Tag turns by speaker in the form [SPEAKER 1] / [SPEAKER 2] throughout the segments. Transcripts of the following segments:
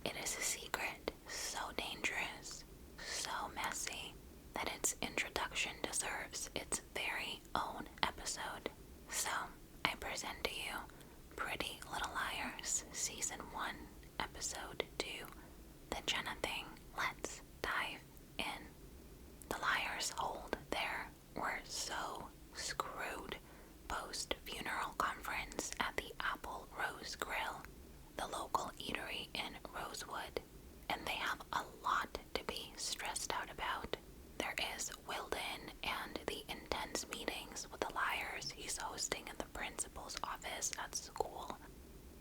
[SPEAKER 1] It is a secret so dangerous, so messy, that its introduction deserves its very own episode. So, I present to you Pretty Little Liars Season 1, Episode 2, The Jenna Thing. Let's dive in. The liars hold their "we're so screwed" post-funeral conference at the Apple Rose Grill, the local eatery in Rosewood, and they have a lot to be stressed out about. There is Wilden and the intense meetings with the liars he's hosting in the principal's office at school.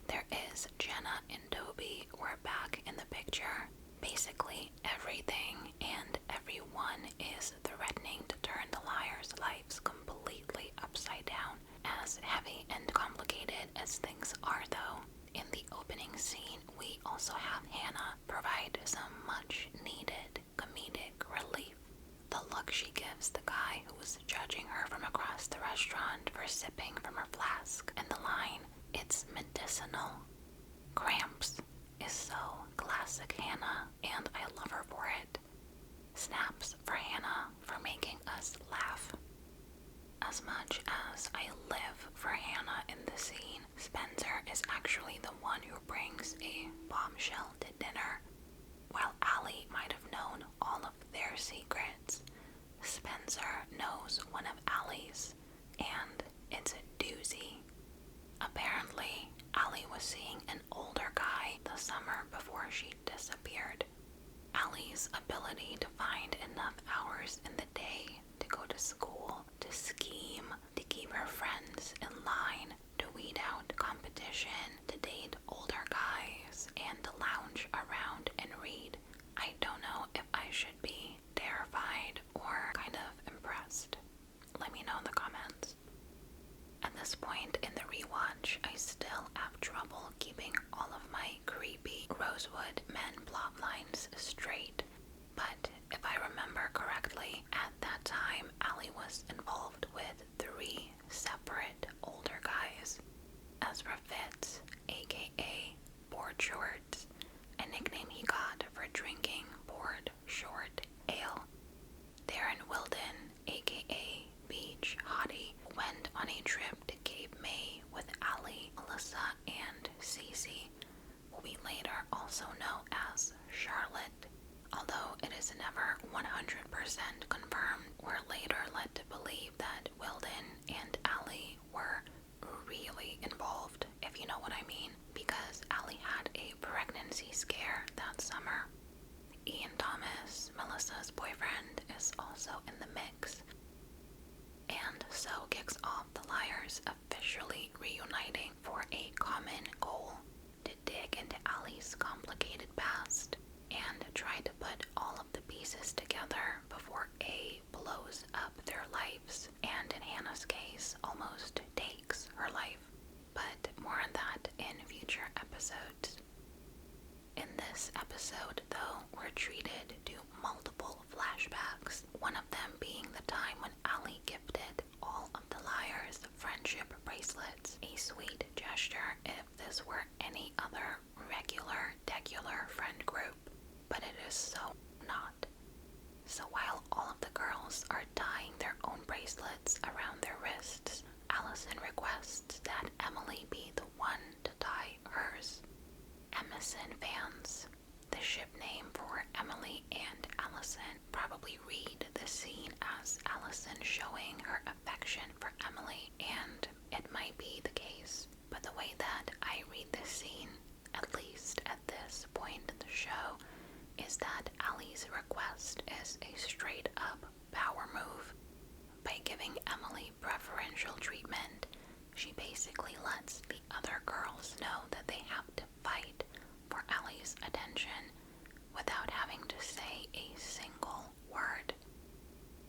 [SPEAKER 1] There is Jenna and Toby who are back in the picture. Basically, everything and everyone is threatening to turn the liars' lives completely upside down. As heavy and complicated as things are, though, in the opening scene, we also have Hannah provide some much-needed comedic relief. The look she gives the guy who was judging her from across the restaurant for sipping from her flask, and the line, "It's medicinal." Cramps is so classic Hannah, and I love her for it. Snaps for Hannah for making us laugh. As much as I live for Hannah in the scene, Spencer is actually the one who brings a bombshell to dinner. While Allie might have known all of their secrets, Spencer knows one of Allie's, and it's a doozy. Apparently, Allie was seeing an older guy the summer before she disappeared. Allie's ability to find enough hours in the day to go to school, to scheme, to keep her friends in line, to weed out competition, to date older guys, and to lounge around and read. I don't know if I should be terrified or kind of impressed. Let me know in the comments. At this point in the rewatch, I still have trouble keeping all of my creepy Rosewood men plotlines straight. But if I remember correctly, at that time, Allie was involved with 3 separate older guys. Ezra Fitz, aka Board Shorts, a nickname he got for drinking Board Short Ale. Darren Wilden, aka Beach Hottie, went on a trip to Cape May with Allie, Melissa, and Cece, who we later also know as Charlotte. Although it is never 100% confirmed, we're later led to believe that Wilden and Allie were really involved, if you know what I mean, because Allie had a pregnancy scare that summer. Ian Thomas, Melissa's boyfriend, is also in the mix. And so kicks off the liars officially reuniting for a common goal: to dig into Allie's complicated past and try to put all of the pieces together before A blows up their lives, and in Hannah's case, almost takes her life. But more on that in future episodes. In this episode, though, we're treated to multiple flashbacks, one of them being the time when Allie gifted all of the liars friendship bracelets, a sweet gesture if this were any other regular, degular friend group, but it is so not. So while all of the girls are tying their own bracelets around their wrists, Allison requests that Emily be the one to tie hers. Emerson fans, the ship name for Emily and Allison, probably read the scene as Allison showing her affection for Emily, and it might be the case, but the way that I read this scene, at least at this point in the show, is that Allie's request is a straight-up power move. By giving Emily preferential treatment, she basically lets the other girls know that they have to fight for Allie's attention without having to say a single word.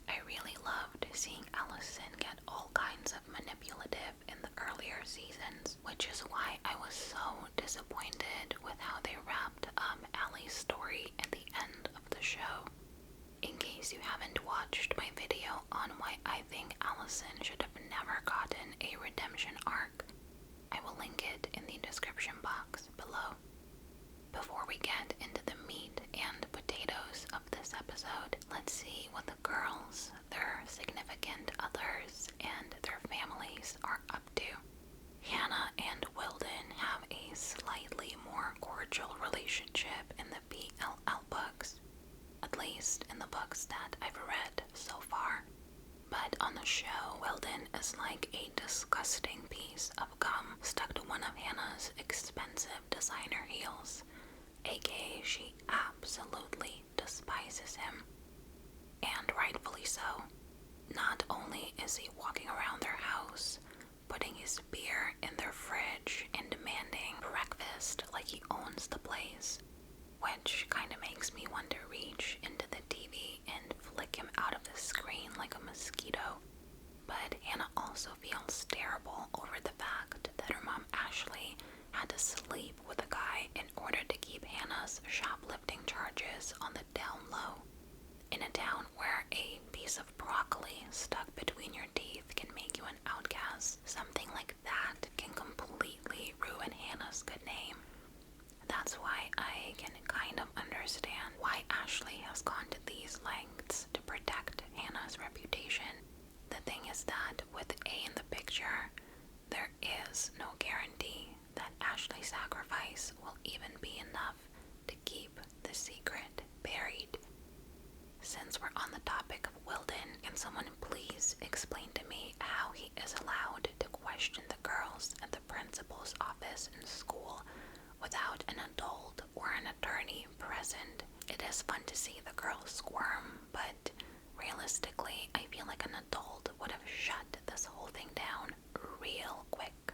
[SPEAKER 1] I really loved seeing Allison get all kinds of manipulative in the earlier seasons, which is why I was so disappointed with how they wrapped up Allie's story at the end of the show. In case you haven't watched my video on why I think Allison should have never gotten a redemption arc, I will link it in the description box below. Before we get relationship in the PLL books, at least in the books that I've read so far. But on the show, Weldon is like a disgusting piece of gum stuck to one of Hannah's expensive designer heels, aka she absolutely despises him. And rightfully so. Not only is he walking around their house, putting his beer in their fridge and demanding breakfast like he owns the place, which kinda makes me want to reach into the TV and flick him out of the screen like a mosquito. But Hannah also feels terrible over the fact that her mom Ashley had to sleep with a guy in order to keep Hannah's shoplifting charges on the down low. In a town where a piece of broccoli stuck between your teeth can make you an outcast, something like that can completely ruin Hannah's good name. That's why I can kind of understand why Ashley has gone to these lengths to protect Hannah's reputation. The thing is that with A in the picture, there is no guarantee that Ashley's sacrifice will even be enough to keep the secret buried. Since we're on the topic of Weldon, can someone please explain to me how he is allowed to question the girls at the principal's office in school without an adult or an attorney present? It is fun to see the girls squirm, but realistically, I feel like an adult would have shut this whole thing down real quick.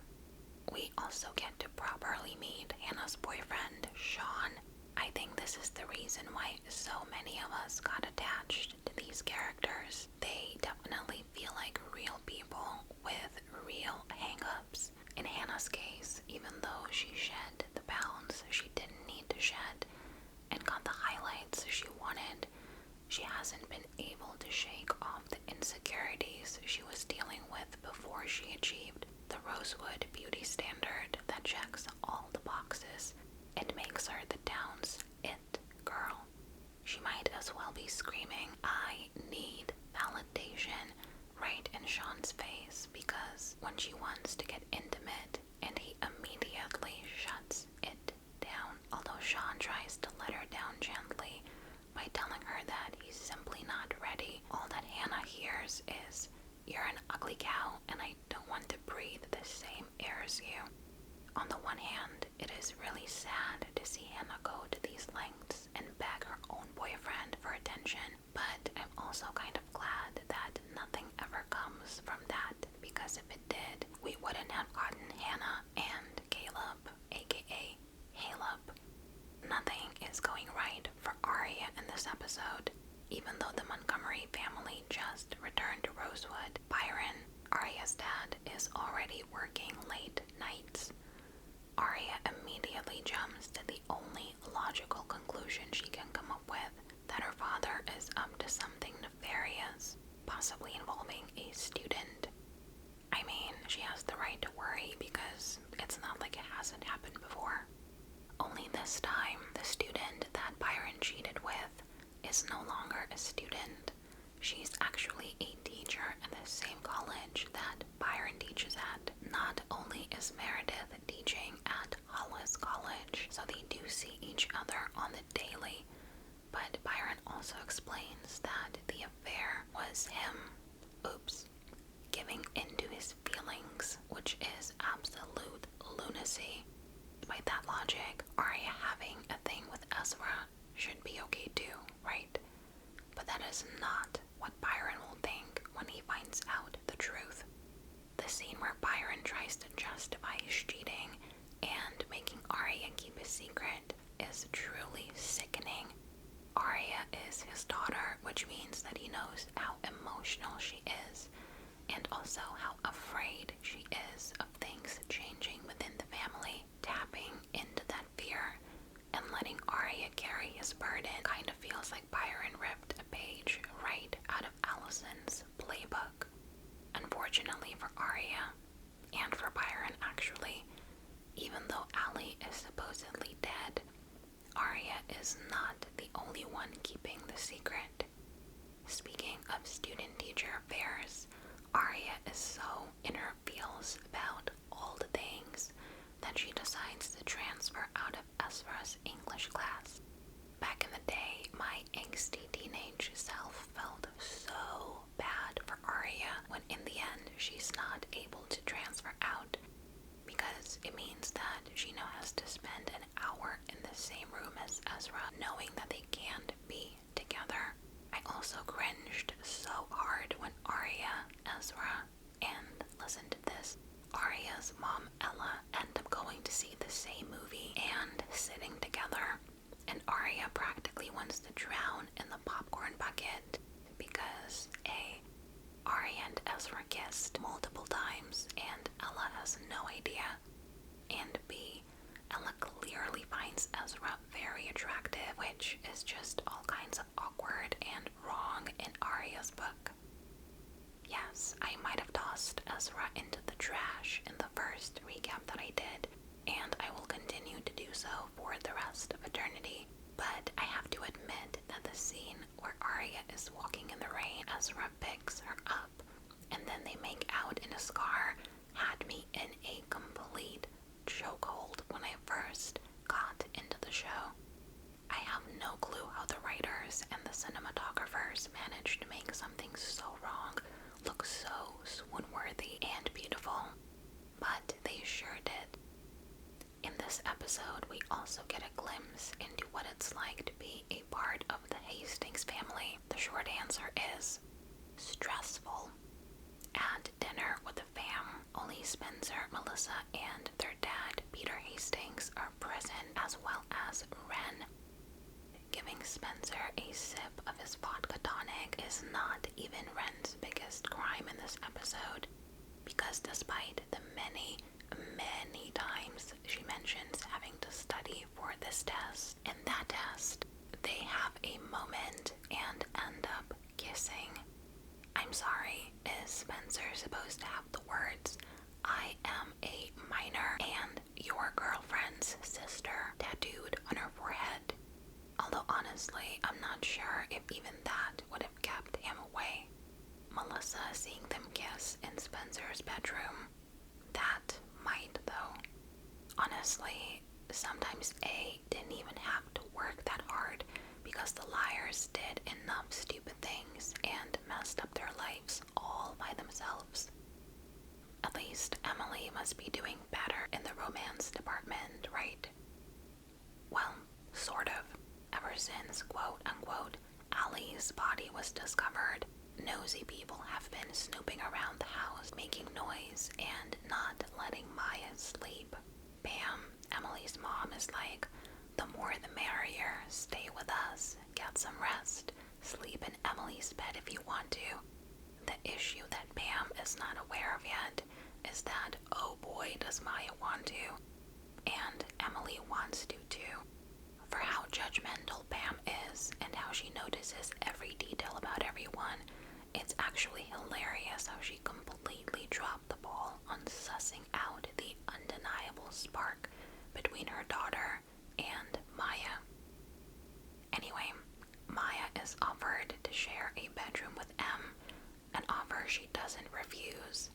[SPEAKER 1] We also get to properly meet Hannah's boyfriend, Sean. I think this is the reason why so many of us got attached to these characters. They definitely feel like real people with real hang-ups. In Hannah's case, even though she shed the pounds she didn't need to shed and got the highlights she wanted, she hasn't been able to shake off the insecurities she was dealing with before she achieved the Rosewood beauty standard that checks all the boxes. It makes her the town's it girl. She might as well be screaming, "I need validation," right in Sean's face, because when she wants to get intimate and he immediately shuts it down. Although Sean tries to let her down gently by telling her that he's simply not ready, all that Hannah hears is, "You're an ugly cow and I don't want to breathe the same air as you." On the one hand, it is really sad to see Hannah go to these lengths and beg her own boyfriend for attention, but I'm also kind of glad that nothing ever comes from that, because if it did, we wouldn't have gotten Hannah and Caleb, aka Caleb. Nothing is going right for Arya in this episode. Even though the Montgomery family just returned to Rosewood, Byron, Arya's dad, is already working late nights. Arya immediately jumps to the only logical conclusion she can come up with, that her father is up to something nefarious, possibly involving a student. I mean, she has the right to worry because it's not like it hasn't happened before. Only this time, the student that Byron cheated with is no longer a student. She's actually a teacher at the same college that Byron teaches at. Not only is Meredith teaching at Hollis College, so they do see each other on the daily, but Byron also explains that the affair was him, giving into his feelings, which is absolute lunacy. By that logic, Arya having a thing with Ezra should be okay too, right? But that is not what Byron will think when he finds out the truth. The scene where Byron tries to justify his cheating and making Arya keep his secret is truly sickening. Arya is his daughter, which means that he knows how emotional she is, and also how afraid she is of things changing within the family. Tapping into that fear and letting Arya carry his burden kind of feels like Byron ripped a page right out of Allison's playbook. Unfortunately for Arya, and for Byron actually, even though Allie is supposedly dead, Arya is not the only one keeping the secret. Speaking of student-teacher affairs, Arya is so in her feels about all the things that she decides to transfer out of Ezra's English class. Back in the day, my angsty teenage self felt so bad for Arya when in the end she's not able to transfer out, because it means that she now has to spend an hour in the same room as Ezra, knowing that they can't be together. I also cringed so hard when Arya, Ezra, and listen to this, Arya's mom Ella end up going to see the same movie and sitting together, and Arya practically wants to drown in the popcorn bucket because A, Arya and Ezra kissed multiple times and Ella has no idea, and B, Ella clearly finds Ezra very attractive, which is just all kinds of awkward and wrong in Arya's book. Yes, I might have tossed Ezra into the trash in the first recap that I did, and I will continue to do so for the rest of eternity, but I have to admit that the scene where Arya is walking in the rain, Ezra picks her up, and then they make out in his car had me in a complete chokehold when I first got into the show. I have no clue how the writers and the cinematographers managed to make something so wrong look so swoon-worthy and beautiful, but they sure did. In this episode, we also get a glimpse into what it's like to be a part of the Hastings family. The short answer is stressful. At dinner with the fam, only Spencer, Melissa, and their dad, Peter Hastings, are present, as well as Ren. Giving Spencer a sip of his vodka tonic is not even Ren's biggest crime in this episode, because despite the many times she mentions having to study for this test and that test, they have a moment and end up kissing. I'm sorry, is Spencer supposed to have the words, "I am a minor and your girlfriend's sister" tattooed on her forehead? Although honestly, I'm not sure if even that would have kept him away. Melissa seeing them kiss in Spencer's bedroom, that might though. Honestly, sometimes A didn't even have to work that hard because the liars did enough stupid things and messed up their lives all by themselves. At least Emily must be doing better in the romance department, right? Well, sort of. Ever since, quote-unquote, Allie's body was discovered, nosy people have been snooping around the house, making noise, and not letting Maya sleep. Pam, Emily's mom, is like, "The more the merrier, stay with us, get some rest, sleep in Emily's bed if you want to." The issue that Pam is not aware of yet is that, oh boy, does Maya want to, and Emily wants to too. For how judgmental Pam is and how she notices every detail about everyone, it's actually hilarious how she completely dropped the ball on sussing out the undeniable spark between her daughter and Maya. Anyway, Maya is offered to share a bedroom with M, an offer she doesn't refuse.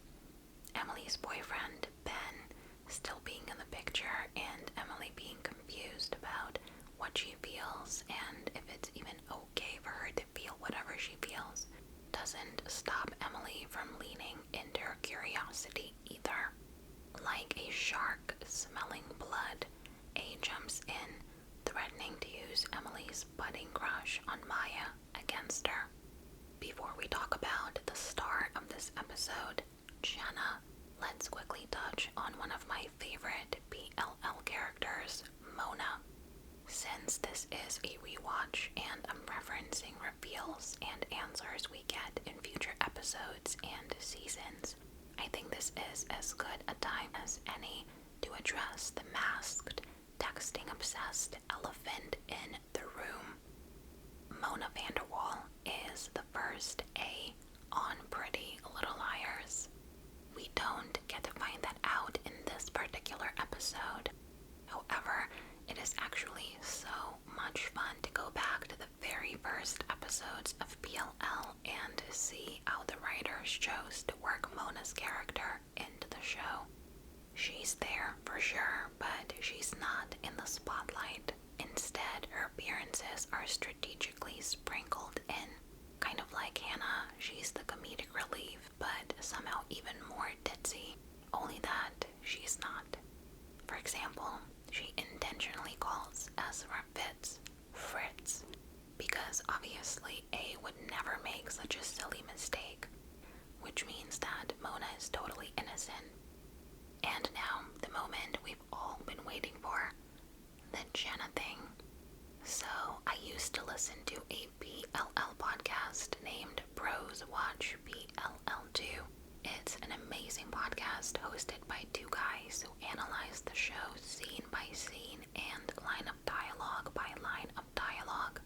[SPEAKER 1] Emily's boyfriend, Ben, still being in the picture, and Emily being confused about what she feels and if it's even okay for her to feel whatever she feels, doesn't stop Emily from leaning into her curiosity either. Like a shark smelling blood, A jumps in, threatening to use Emily's budding crush on Maya against her. Before we talk about the star of this episode, Jenna, let's quickly touch on one of my favorite PLL characters, Mona. Since this is a rewatch and I'm referencing reveals and answers we get in future episodes and seasons, I think this is as good a time as any to address the masked, texting-obsessed elephant in the room. Mona Vanderwall is the first A on Pretty Little Liars. We don't get to find that out in this particular episode. However, it is actually so much fun to go back to the very first episodes of PLL and see how the writers chose to work Mona's character into the show. She's there for sure, appearances are strategically sprinkled in. Kind of like Hannah, she's the comedic relief, but somehow even more ditzy, only that she's not. For example, she intentionally calls Ezra Fritz, because obviously A would never make such a silly mistake, which means that Mona is totally innocent. And now, the moment we've all been waiting for, the Jenna Thing. So, I used to listen to a PLL podcast named Bros Watch PLL2. It's an amazing podcast hosted by two guys who analyze the show scene by scene and line of dialogue by line of dialogue.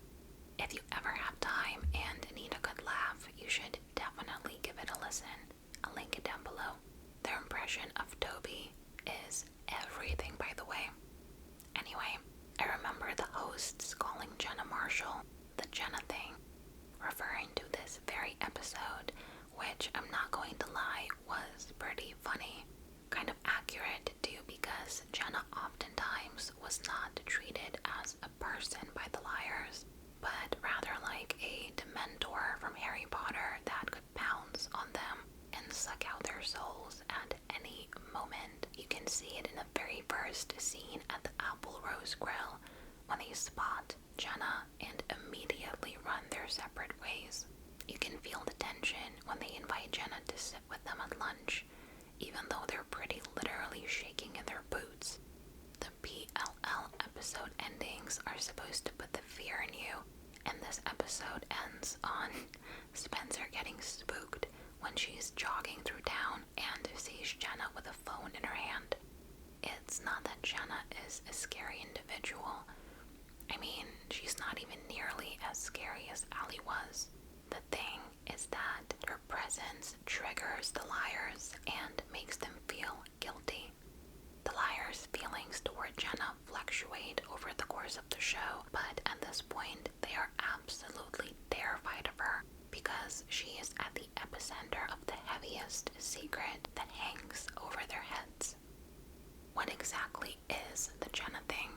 [SPEAKER 1] If you ever have time and need a good laugh, you should definitely give it a listen. I'll link it down below. Their impression of Toby is everything, by the way. Anyway, I remember the hosts calling Jenna Marshall the Jenna Thing, referring to this very episode, which I'm not going to lie was pretty funny. Kind of accurate too, because Jenna oftentimes was not treated as a person by the liars, but rather like a Dementor from Harry Potter that could pounce on them and suck out their souls at any moment. You can see it in the very first scene at the Apple Rose Grill when they spot Jenna and immediately run their separate ways. You can feel the tension when they invite Jenna to sit with them at lunch, even though they're pretty literally shaking in their boots. The PLL episode endings are supposed to put the fear in you, and this episode ends on Spencer getting spooked when she's jogging through town and sees Jenna with a phone in her hand. It's not that Jenna is a scary individual. I mean, she's not even nearly as scary as Allie was. The thing is that her presence triggers the liars and makes them feel guilty. The liars' feelings toward Jenna fluctuate over the course of the show, but at this point, they are absolutely terrified of her because she is at the epicenter of the heaviest secret that hangs over their heads. What exactly is the Jenna Thing?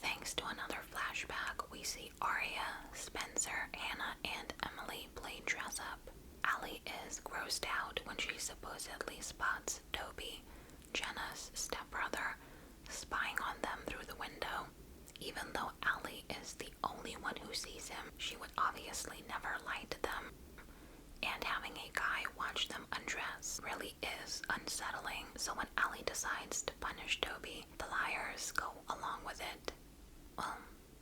[SPEAKER 1] Thanks to another flashback, we see Arya, Spencer, Hannah, and Emily play dress up. Allie is grossed out when she supposedly spots Toby, Jenna's stepbrother, spying on them through the window. Even though Allie is the only one who sees him, she would obviously never lie to them. And having a guy watch them undress really is unsettling, so when Allie decides to punish Toby, the liars go along with it. Well,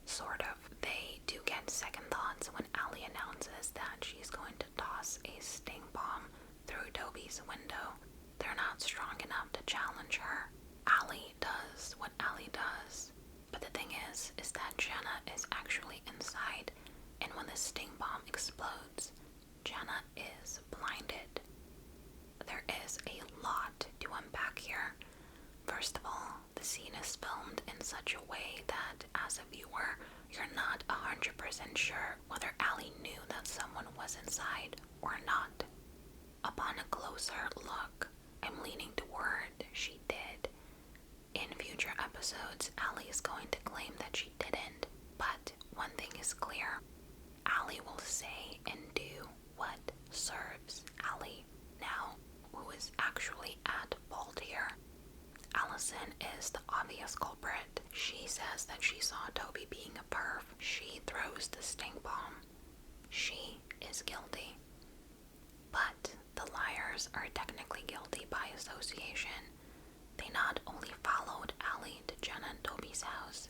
[SPEAKER 1] sort of. They do get second thoughts when Allie announces that she's going to toss a sting bomb through Toby's window. They're not strong enough to challenge her. Allie does what Allie does. But the thing is that Jenna is actually inside, and when the sting bomb explodes, Jenna is blinded. There is a lot to unpack here. First of all, the scene is filmed in such a way that, as a viewer, you're not 100% sure whether Allie knew that someone was inside or not. Upon a closer look, I'm leaning toward she did. In future episodes, Allie is going to claim that she didn't, but one thing is clear. Allie will say and do what serves Allie. Now, who is actually at fault here? Allison is the obvious culprit. She says that she saw Toby being a perv. She throws the stink bomb. She is guilty. But the liars are technically guilty by association. They not only followed Allie to Jenna and Toby's house,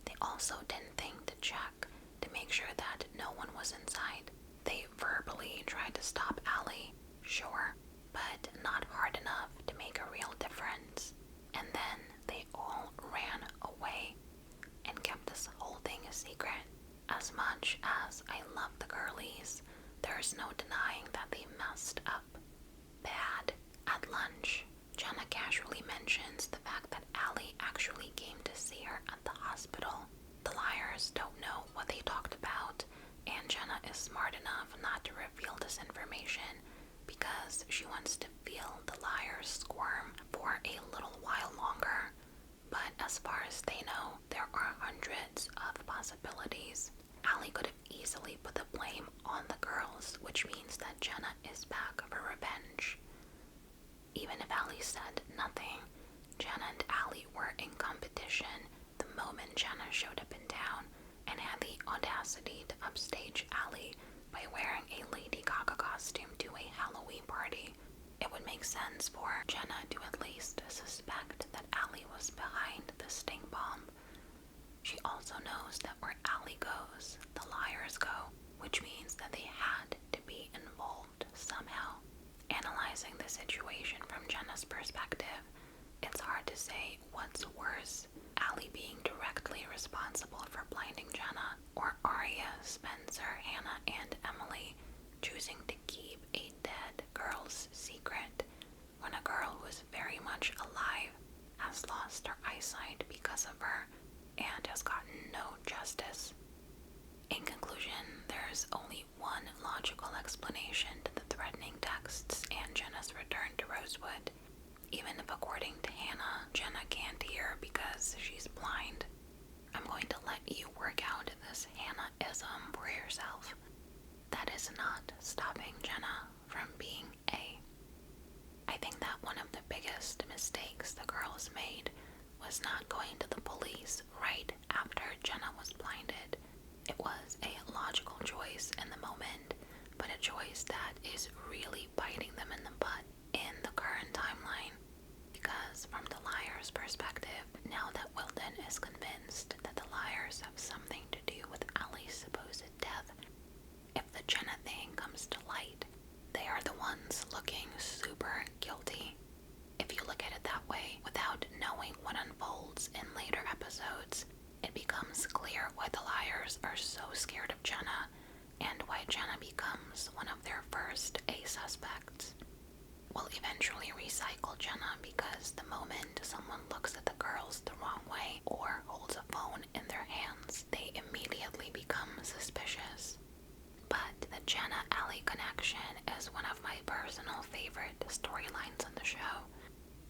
[SPEAKER 1] they also didn't think to check to make sure that no one was inside. They verbally tried to stop Allie, sure, but not hard enough to make a real difference. And then they all ran away and kept this whole thing a secret. As much as I love the girlies, there's no denying that they messed up bad. At lunch, Jenna casually mentions the fact that Allie actually came to see her at the hospital. The liars don't know what they talked about, and Jenna is smart enough not to reveal this information because she wants to feel the liars squirm for a little while longer. But as far as they know, there are hundreds of possibilities. Allie could have easily put the blame on the girls, which means that Jenna is back for revenge. Even if Allie said nothing, Jenna and Allie were in competition the moment Jenna showed up in town and had the audacity to upstage Allie by wearing a Lady Gaga costume to a Halloween party. It would make sense for Jenna to at least suspect that Allie was behind the stink bomb. She also knows that where Allie goes, the liars go, which means that they had to be involved somehow. Analyzing the situation from Jenna's perspective, it's hard to say what's worse, Allie being directly responsible for blinding Jenna, or Arya, Spencer, Hannah, and Emily choosing to keep a dead girl's secret when a girl who is very much alive has lost her eyesight because of her and has gotten no justice. In conclusion, there's only one logical explanation to the threatening texts and Jenna's return to Rosewood, even if according to Hannah, Jenna can't hear because she's blind. I'm going to let you work out this Hannah-ism for yourself. That is not stopping Jenna from being A. I think that one of the biggest mistakes the girls made was not going to the police right after Jenna was blinded. It was a logical choice in the moment, but a choice that is really biting them in the butt in the current timeline. Because from the liar's perspective, now that Wilden is convinced that the liars have something to do with Allie's supposed death, if the Jenna thing comes to light, they are the ones looking super guilty. If you look at it that way, without knowing what unfolds in later episodes, it becomes clear why the liars are so scared of Jenna, and why Jenna becomes one of their first A suspects. We'll eventually recycle Jenna because the moment someone looks at the girls the wrong way or holds a phone in their hands, they immediately become suspicious. But the Jenna-Allie connection is one of my personal favorite storylines on the show.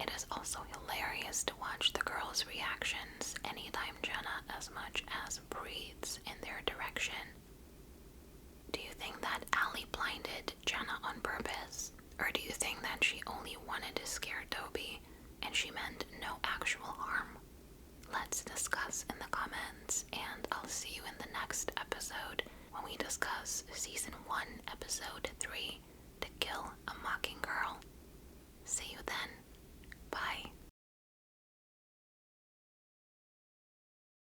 [SPEAKER 1] It is also hilarious to watch the girls' reactions anytime Jenna as much as breathes in their direction. Do you think that Allie blinded Jenna on purpose? Or do you think that she only wanted to scare Toby and she meant no actual harm? Let's discuss in the comments, and I'll see you in the next episode when we discuss Season 1, Episode 3, To Kill a Mockingjay. See you then. Bye.